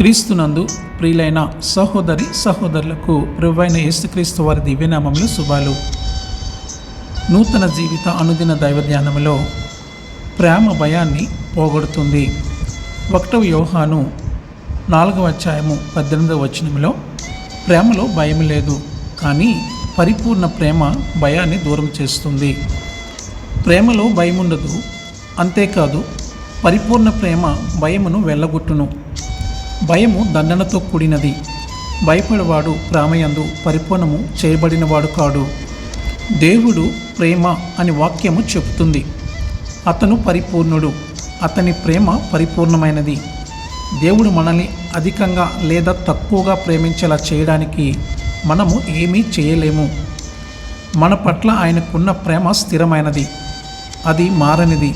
క్రీస్తునందు ప్రియులైన సహోదరి సహోదరులకు ప్రభువైన యేసుక్రీస్తు వారి దివ్యనామములు శుభాలు. నూతన జీవిత అనుదిన దైవ ధ్యానములో ప్రేమ భయాన్ని పోగొడుతుంది. 1 యోహాను 4వ అధ్యాయము 18వ వచనములో ప్రేమలో భయం లేదు, కానీ పరిపూర్ణ ప్రేమ భయాన్ని దూరం చేస్తుంది. ప్రేమలో భయం ఉండదు, అంతేకాదు పరిపూర్ణ ప్రేమ భయమును వెళ్ళగొట్టును. భయము దండనతో కూడినది. భయపడేవాడు ప్రేమయందు పరిపూర్ణము చేయబడినవాడు కాడు. దేవుడు ప్రేమ అని వాక్యము చెబుతుంది. అతను పరిపూర్ణుడు, అతని ప్రేమ పరిపూర్ణమైనది. దేవుడు మనల్ని అధికంగా లేదా తక్కువగా ప్రేమించేలా చేయడానికి మనము ఏమీ చేయలేము. మన పట్ల ఆయనకున్న ప్రేమ స్థిరమైనది, అది మారనిది.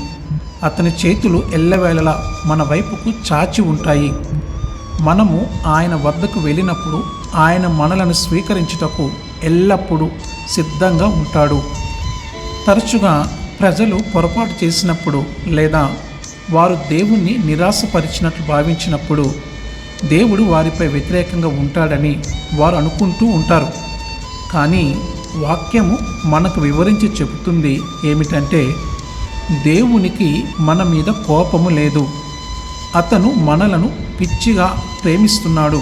అతని చేతులు ఎల్లవేళలా మన వైపుకు చాచి ఉంటాయి. మనము ఆయన వద్దకు వెళ్ళినప్పుడు ఆయన మనలను స్వీకరించుటకు ఎల్లప్పుడూ సిద్ధంగా ఉంటాడు. తరచుగా ప్రజలు పొరపాటు చేసినప్పుడు లేదా వారు దేవుణ్ణి నిరాశపరిచినట్లు భావించినప్పుడు దేవుడు వారిపై వ్యతిరేకంగా ఉంటాడని వారు అనుకుంటూ ఉంటారు. కానీ వాక్యము మనకు వివరించి చెబుతుంది ఏమిటంటే, దేవునికి మన మీద కోపము లేదు. అతను మనలను పిచ్చిగా ప్రేమిస్తున్నాడు.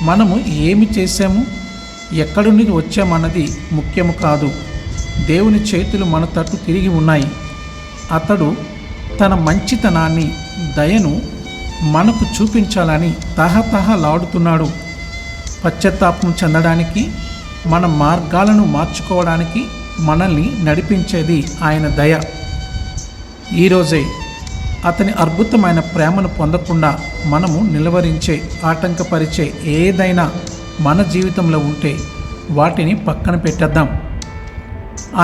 మనము ఏమి చేశాము, ఎక్కడి నుండి వచ్చామన్నది ముఖ్యము కాదు. దేవుని చేతులు మన తట్టు తిరిగి ఉన్నాయి. అతడు తన మంచితనాన్ని, దయను మనకు చూపించాలని తహతహలాడుతున్నాడు. పశ్చాత్తాపం చెందడానికి, మన మార్గాలను మార్చుకోవడానికి మనల్ని నడిపించేది ఆయన దయ. ఈరోజే అతని అద్భుతమైన ప్రేమను పొందకుండా మనము నిలవరించే, ఆటంకపరిచే ఏదైనా మన జీవితంలో ఉంటే వాటిని పక్కన పెట్టేద్దాం.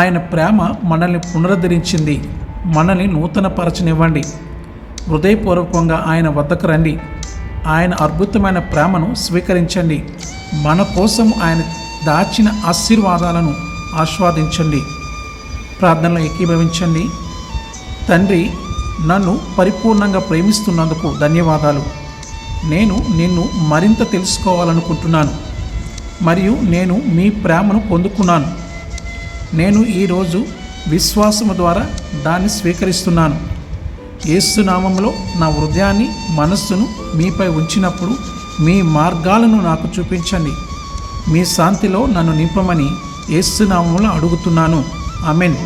ఆయన ప్రేమ మనల్ని పునరుద్ధరించింది. మనల్ని నూతనపరచనివ్వండి. హృదయపూర్వకంగా ఆయన వద్దకు రండి. ఆయన అద్భుతమైన ప్రేమను స్వీకరించండి. మన కోసం ఆయన దాచిన ఆశీర్వాదాలను ఆస్వాదించండి. ప్రార్థనలో ఏకీభవించండి. తండ్రి, నన్ను పరిపూర్ణంగా ప్రేమిస్తున్నందుకు ధన్యవాదాలు. నేను నిన్ను మరింత తెలుసుకోవాలనుకుంటున్నాను మరియు నేను మీ ప్రేమను పొందుకున్నాను. నేను ఈరోజు విశ్వాసము ద్వారా దాన్ని స్వీకరిస్తున్నాను. యేసు నామములో నా హృదయాన్ని, మనస్సును మీపై ఉంచినప్పుడు మీ మార్గాలను నాకు చూపించండి. మీ శాంతిలో నన్ను నింపమని యేసు నామములో అడుగుతున్నాను. ఆమేన్.